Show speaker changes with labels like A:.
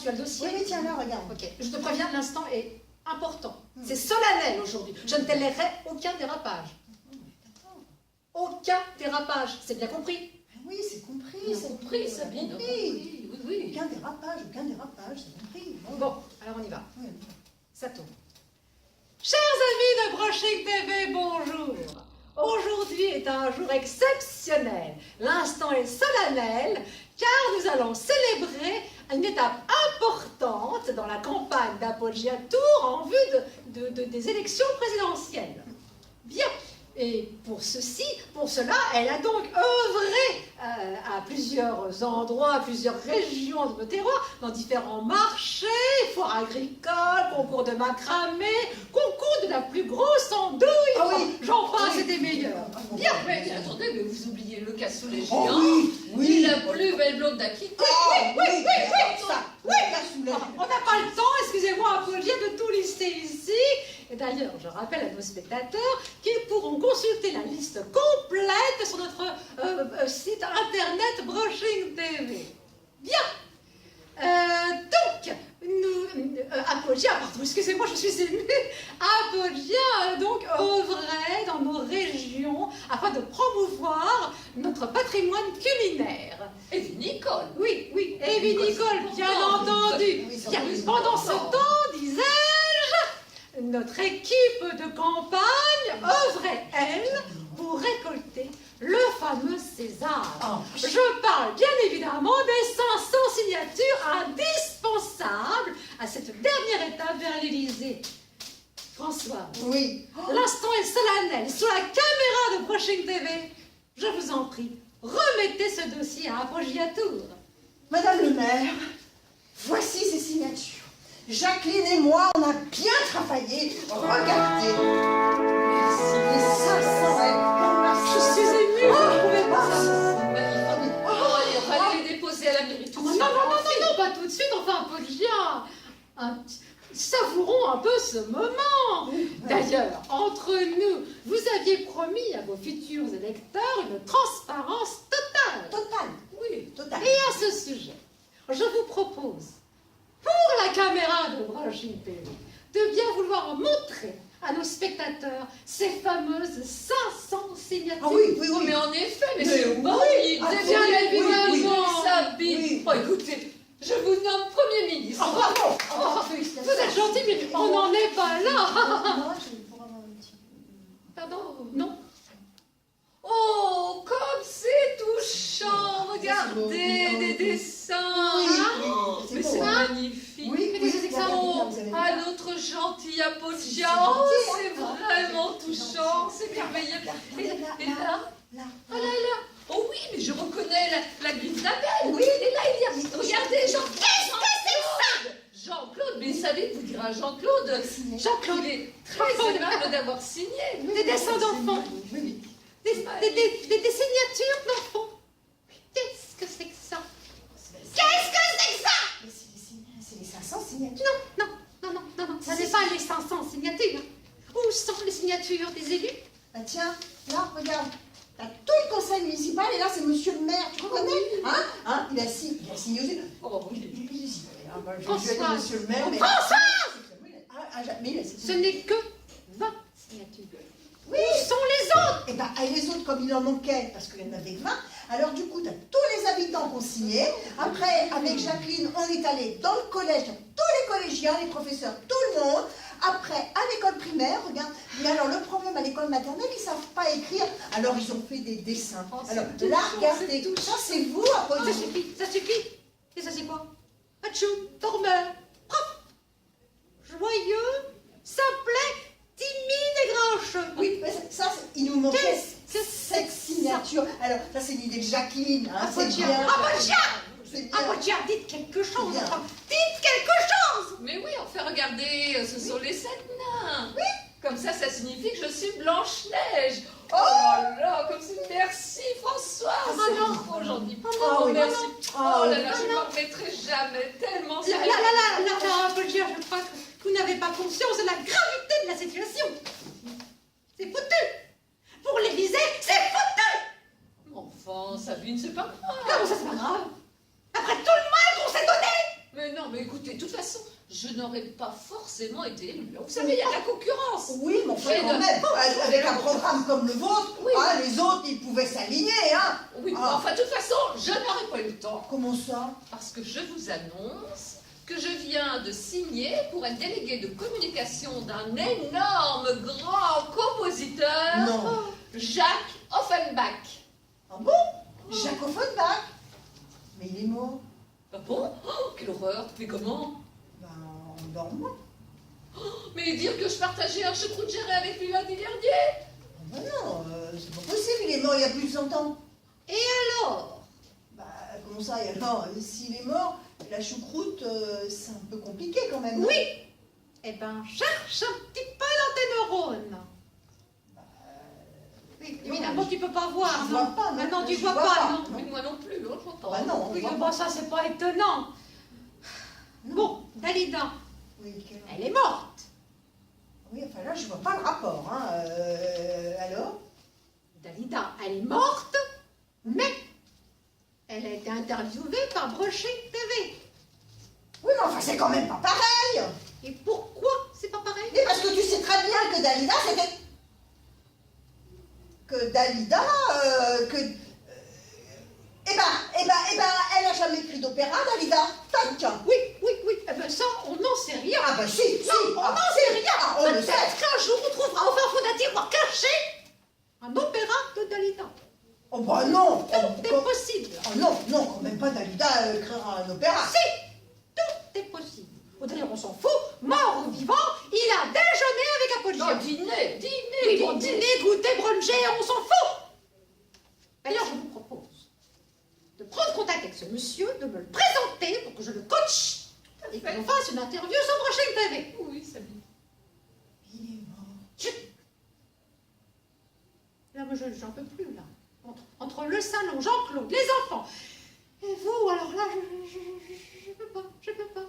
A: as le dossier?
B: Oui, tiens, là, regarde.
A: Ok, je te préviens, l'instant est important. C'est solennel aujourd'hui. Je ne tolérerai aucun dérapage. Aucun dérapage, c'est bien compris?
B: Oui, c'est compris.
C: Bien compris, Sabine.
B: Oui,
C: oui.
B: Aucun dérapage, c'est compris.
A: Bon, alors on y va.
B: Oui.
A: Ça tourne. Chers amis de Brushing TV, bonjour. Aujourd'hui est un jour exceptionnel. L'instant est solennel car nous allons célébrer une étape importante dans la campagne d'Appoggiatura en vue des élections présidentielles. Bien. Et pour cela, elle a donc œuvré à plusieurs endroits, à plusieurs régions de nos terroirs, dans différents marchés, foires agricoles, concours de macramé, concours de la plus grosse andouille, j'en passe, c'est des meilleurs.
C: Bien, mais attendez, mais vous oubliez le cassoulet géant,
B: oui.
C: la plus belle blonde d'Aquitaine.
B: Oui,
A: on n'a pas le temps, excusez-moi, Apoggia, de tout lister ici. Et d'ailleurs, je rappelle à nos spectateurs qu'ils pourront consulter la liste complète sur notre site internet Brushing TV. Bien. Donc, Apoggia, pardon, excusez-moi, je suis émue. Apoggia donc œuvrait dans nos régions afin de promouvoir notre patrimoine culinaire.
C: Et vinicole.
A: Oui, et vinicole, bien entendu. Bien, pendant ce temps, disais-je, notre équipe de campagne œuvrait, elle, pour récolter le fameux César. Je parle bien évidemment des 500 signatures indispensables à cette dernière étape vers l'Élysée. François, l'instant est solennel. Sous la caméra de Brushing TV, je vous en prie, remettez ce dossier à Appoggiatura.
B: Madame le maire, voici ces signatures. Jacqueline et moi, on a bien travaillé. Regardez. Merci. Les 500 règles.
A: Je suis émue, vous ne pouvez pas.
C: Magnifique. Allez, on va aller les déposer à la mairie tout de suite.
A: Non, pas tout de suite, enfin, Apoggia. Savourons un peu ce moment. D'ailleurs, entre nous, vous aviez promis à vos futurs électeurs une transparence totale.
B: Oui, totale.
A: Et à ce sujet, je vous propose, pour la caméra de Brushing TV, de bien vouloir montrer à nos spectateurs ces fameuses 500 signatures.
C: Mais en effet, mais c'est bon.
A: Bien évidemment.
C: Sabine. Oh, écoutez, je vous nomme Premier ministre.
B: Bravo.
A: Vous êtes gentil, mais on n'en est pas là. Pardon? Non?
C: Oh, comme c'est touchant. Regardez, des dessins. Mais c'est magnifique. À notre gentil Apoggia. Oh, c'est vraiment touchant. C'est merveilleux. Et là? Ah là. Oh oui, mais je reconnais la griffe d'Abel.
B: Oui.
C: Et là, il y a... Regardez, Jean-Claude. Qu'est-ce que c'est que ça? Jean-Claude, mais savez, vous direz à Jean-Claude.
A: Jean-Claude.
C: Il est très aimable d'avoir signé.
A: Des dessins d'enfants. Des signatures d'enfants. Qu'est-ce que c'est que ça?
B: C'est les 500 signatures.
A: Non, ça n'est pas les 500 signatures. Où sont les signatures des élus?
B: Bah tiens, là, regarde. T'as tout le conseil municipal et là, c'est monsieur le maire. Tu reconnais? Il a signé aussi.
C: Oh oui.
A: François.
B: Monsieur le maire.
A: François!
B: Mais il a signé.
A: Ce n'est que 20 signatures.
B: Oui.
A: Où sont les autres?
B: Et bien, les autres, comme il en manquait, parce qu'il y en avait 20, alors du coup, tu as tous les habitants qui ont signé. Après, avec Jacqueline, on est allé dans le collège, tous les collégiens, les professeurs, tout le monde. Après, à l'école primaire, regarde. Mais alors, le problème à l'école maternelle, ils ne savent pas écrire. Alors, ils ont fait des dessins. Alors, là, regardez, tout ça, c'est vous, Apolline.
A: Ça suffit. Et ça, c'est quoi? Achou, dormeur, prof, joyeux, simplet, timide et grincheux.
B: Oui, mais ça, il nous manquait
A: Qu'est-ce que
B: cette signature. Alors, ça, c'est l'idée de Jacqueline.
A: Apoggia, dites quelque chose.
B: Bien.
A: Dites quelque chose.
C: Mais oui, enfin, regardez, ce sont les 7 nains. Oui. Comme ça signifie que je suis Blanche-Neige. Oh là, comme c'est... Merci, François. C'est trop gentil. Merci. Oh là là, je ne m'en remettrai jamais. Tellement c'est...
A: Apoggia, je crois que vous n'avez pas conscience de la gravité de la situation. C'est foutu. Pour l'Élysée, c'est foutu.
C: Enfin, Sabine, c'est pas grave.
A: Comment ça, c'est pas grave? Après tout le mal qu'on s'est donné.
C: Mais non, mais écoutez, n'aurais pas forcément été élu. Vous savez, il y a de la concurrence.
B: Oui, mais enfin,
C: Mais
B: quand
C: de-
B: même, avec un programme comme le vôtre,
C: Oui.
B: hein, les autres, ils pouvaient s'aligner, hein.
C: Oui,
B: Ah.
C: enfin, de toute façon, je n'aurais pas eu le temps.
B: Comment ça?
C: Parce que je vous annonce que je viens de signer pour être délégué de communication d'un énorme grand compositeur,
B: Non.
C: Jacques Offenbach.
B: Ah bon? Jacques Offenbach? Mais il est mort.
C: Ah bon? Oh, quelle horreur! Mais comment?
B: Ben, en dormant.
C: Mais dire que je partageais un choucroute géré avec lui lundi dernier?
B: Ben non, c'est pas possible, il est mort il y a plus de 100 ans.
A: Et alors?
B: Bah, comment ça, et alors, s'il est mort, la choucroute, c'est un peu compliqué quand même.
A: Oui. Eh ben, cherche un petit peu l'anténeurone. Oui, évidemment, tu peux pas voir,
B: Je
A: non?
B: vois pas, non.
A: Maintenant, tu
B: Je
A: vois
B: vois
A: pas,
B: pas.
A: non?
C: Mais moi non plus, hein, j'entends.
B: Bah non, on
A: Oui,
B: voit
A: bon,
B: pas.
A: ça, c'est pas étonnant. Bon, Dalida,
B: Oui, quel-
A: elle est morte.
B: oui, enfin là, je vois pas le rapport, hein. Alors?
A: Dalida, elle est morte, mais elle a été interviewée par Brushing TV.
B: Oui, mais enfin, c'est quand même pas pareil.
A: Et pourquoi c'est pas pareil?
B: Mais parce que tu sais très bien que Dalida, c'était... Que Dalida, elle a jamais écrit d'opéra, Dalida. Tac.
A: Oui, oui, oui. Eh ben ça, on n'en sait rien.
B: Ah bah si,
A: Non, on
B: ah,
A: n'en
B: si.
A: sait rien.
B: Ah, on le sait.
A: Peut-être qu'un jour, on trouvera au fin fond d'un tiroir caché un opéra de Dalida.
B: Oh bah non.
A: Tout est possible.
B: Oh non, non, quand même pas Dalida écrira un opéra.
A: Si, tout est possible. Ou d'ailleurs, on s'en fout, mort ou vivant, il a déjeuné avec
C: Non,
A: Apolline.
C: dîner,
A: Oui,
C: dîner,
A: bon,
C: dîner.
A: dîner, goûter, bruncher, on s'en fout. D'ailleurs, je vous propose de prendre contact avec ce monsieur, de me le présenter pour que je le coach et qu'on fasse une interview sur Brushing TV.
C: Oui, c'est bien.
B: Il est mort.
A: Chut. Là, moi, j'en peux plus, là. Entre le salon, Jean-Claude, les enfants, et vous, alors là, je peux pas, je peux pas.